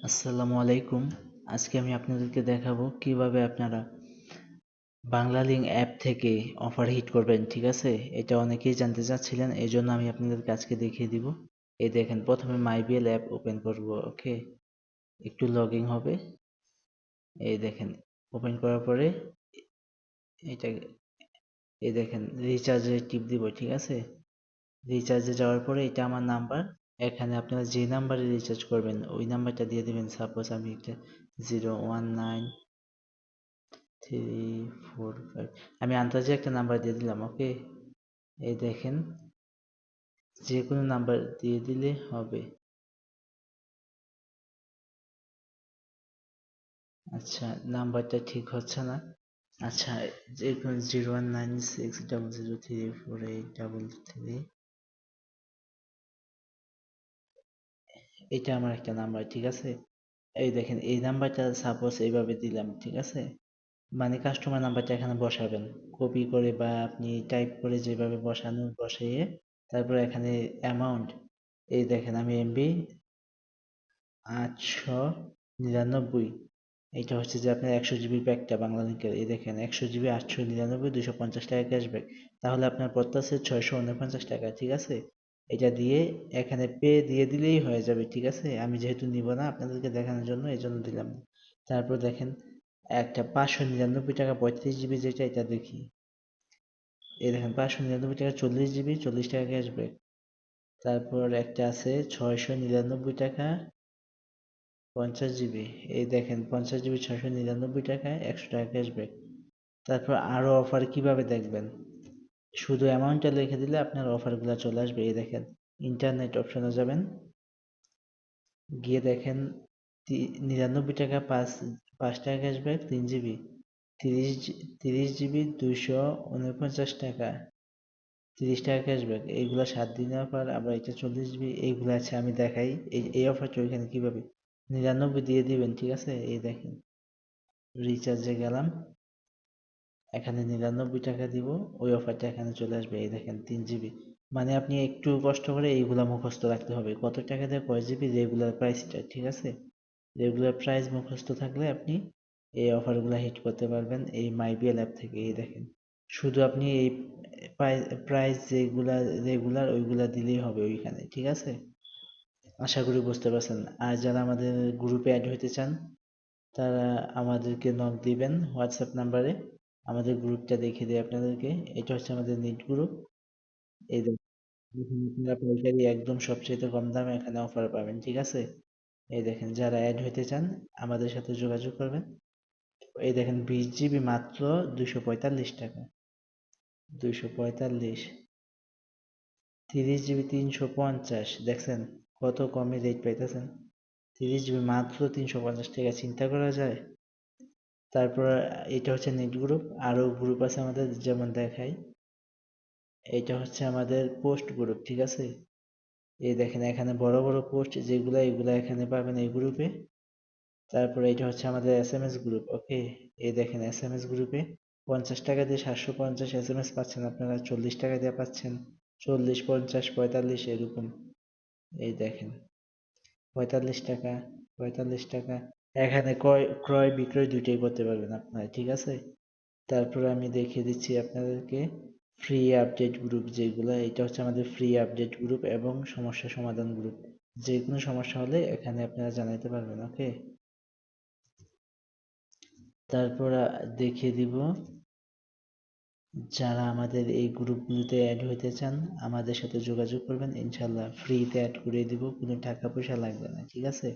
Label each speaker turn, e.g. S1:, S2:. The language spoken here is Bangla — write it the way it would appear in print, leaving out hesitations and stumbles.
S1: আসসালামু আলাইকুম। আজকে আমি আপনাদেরকে দেখাবো কিভাবে আপনারা বাংলালিংক অ্যাপ থেকে অফার হিট করবেন, ঠিক আছে? এটা অনেকেই জানতে চাচ্ছিলেন, এই জন্য আমি আপনাদেরকে আজকে দেখিয়ে দিব। এই দেখেন, প্রথমে মাইবিএল অ্যাপ ওপেন করব। ওকে, একটু লগইন হবে। এই দেখেন, ওপেন করার পরে এটা এই দেখেন রিচার্জে টিপ দিব, ঠিক আছে? রিচার্জে যাওয়ার পরে এটা আমার নাম্বার। এখানে আপনারা যে নাম্বারে রিচার্জ করবেন ওই নাম্বারটা দিয়ে দিবেন। সাপোজ আমি একটা 01934 আমি আন্দাজে একটা নাম্বার দিয়ে দিলাম। ওকে, এই দেখেন, যে কোনো নাম্বার দিয়ে দিলে হবে। আচ্ছা, নাম্বারটা ঠিক হচ্ছে না। আচ্ছা, যে কোনো 01960034833, এটা আমার একটা নাম্বার, ঠিক আছে? এই দেখেন, এই নাম্বারটা সাপোজ এইভাবে দিলাম, ঠিক আছে? মানে কাস্টমার নাম্বারটা এখানে বসাবেন কপি করে, বা আপনি টাইপ করে যেভাবে বসানো বসিয়ে, তারপর এখানে অ্যামাউন্ট, এই দেখেন আমি এমবি 899, এইটা হচ্ছে যে আপনার 100 জিবি প্যাকটা বাংলালিংকের। এই দেখেন 100 জিবি 899, 250 টাকা ক্যাশব্যাক। তাহলে আপনার পড়তেছে 649 টাকা, ঠিক আছে? এটা দিয়ে এখানে পে দিয়ে দিলেই হয়ে যাবে, ঠিক আছে? আমি যেহেতু নিব না আপনাদেরকে দেখানোর জন্য, এই জন্য দিলাম না। তারপর দেখেন একটা 599 টাকা 35 জিবি, যেটা এটা দেখি। এই দেখেন 599 টাকা 40 জিবি, 40 টাকা ক্যাশব্যাক। তারপর একটা আছে 699 টাকা 50 জিবি। এই দেখেন 50 জিবি 699 টাকায় 100 টাকা ক্যাশব্যাক। তারপর আরো অফার কিভাবে দেখবেন, শুধু অ্যামাউন্টটা লিখে দিলে আপনার অফারগুলো চলে আসবে। এই দেখেন, ইন্টারনেট অপশনে যাবেন, গিয়ে দেখেন 99 টাকা 5 টাকা ক্যাশব্যাক 3 জিবি, 30 জিবি 249 টাকা 30 টাকা ক্যাশব্যাক। এইগুলা 7 দিনের অফার। আবার এটা 40 জিবি, এইগুলো আছে আমি দেখাই। এই অফারটা ওইখানে কিভাবে 99 দিয়ে দিবেন, ঠিক আছে? এই দেখেন, রিচার্জে গেলাম, এখানে 99 টাকা দিব, ওই অফারটা এখানে চলে আসবে। এই দেখেন 3 জিবি। মানে আপনি একটু কষ্ট করে এইগুলা মুখস্থ রাখতে হবে, কত টাকা দিয়ে কয় জিবি, রেগুলার প্রাইসটা, ঠিক আছে? রেগুলার প্রাইস মুখস্থ থাকলে আপনি এই অফারগুলো হিট করতে পারবেন এই মাইবিএল অ্যাপ থেকে। এই দেখেন, শুধু আপনি এই প্রাইস যেগুলা রেগুলার ওইগুলা দিলেই হবে ওইখানে, ঠিক আছে? আশা করি বুঝতে পারছেন। আর যারা আমাদের গ্রুপে অ্যাড হইতে চান, তারা আমাদেরকে নক দিবেন হোয়াটসঅ্যাপ নাম্বারে। আমাদের গ্রুপটা দেখিয়ে দিই আপনাদেরকে। এটা হচ্ছে আমাদের নিট গ্রুপ। এই দেখুন, এখানে আপনারা পাইকারি একদম সবচেয়ে কম দামে এখানে অফার পাবেন, ঠিক আছে? এই দেখেন, যারা অ্যাড হইতে চান আমাদের সাথে যোগাযোগ করবেন। এই দেখেন 20 জিবি মাত্র 245 টাকা, 245। 30 জিবি 350, দেখছেন কত কমে রেট পাইতেছেন? 30 জিবি মাত্র 350 টাকা, চিন্তা করা যায়? তারপর এটা হচ্ছে নেট গ্রুপ। আরো গ্রুপ আছে আমাদের, যেমন দেখাই, এটা হচ্ছে আমাদের পোস্ট গ্রুপ, ঠিক আছে? এই দেখেন এখানে বড় বড় পোস্ট যেগুলা, এগুলা এখানে পাবেন এই গ্রুপে। তারপরে এটা হচ্ছে আমাদের এসএমএস গ্রুপ। ওকে, এই দেখেন এসএমএস গ্রুপে 50 টাকা দিয়ে 750 এসএমএস পাচ্ছেন আপনারা, 40 টাকা দিয়ে পাচ্ছেন 40, 50, 45 এরকম। এই দেখেন 45 টাকা, 45 টাকা। এখানে ক্রয় ক্রয় বিক্রয় দুইটাই করতে পারবেন আপনারা, ঠিক আছে? তারপরে আমি দেখিয়ে দিচ্ছি আপনাদেরকে ফ্রি আপডেট গ্রুপ যেগুলা, এটা হচ্ছে আমাদের ফ্রি আপডেট গ্রুপ এবং সমস্যা সমাধান গ্রুপ। যে কোনো সমস্যা হলে এখানে আপনারা জানাইতে পারবেন। ওকে, তারপর দেখিয়ে দিব, যারা আমাদের এই গ্রুপগুলোতে অ্যাড হইতে চান আমাদের সাথে যোগাযোগ করবেন, ইনশাল্লাহ ফ্রিতে অ্যাড করে দিব, কোনো টাকা পয়সা লাগবে না, ঠিক আছে?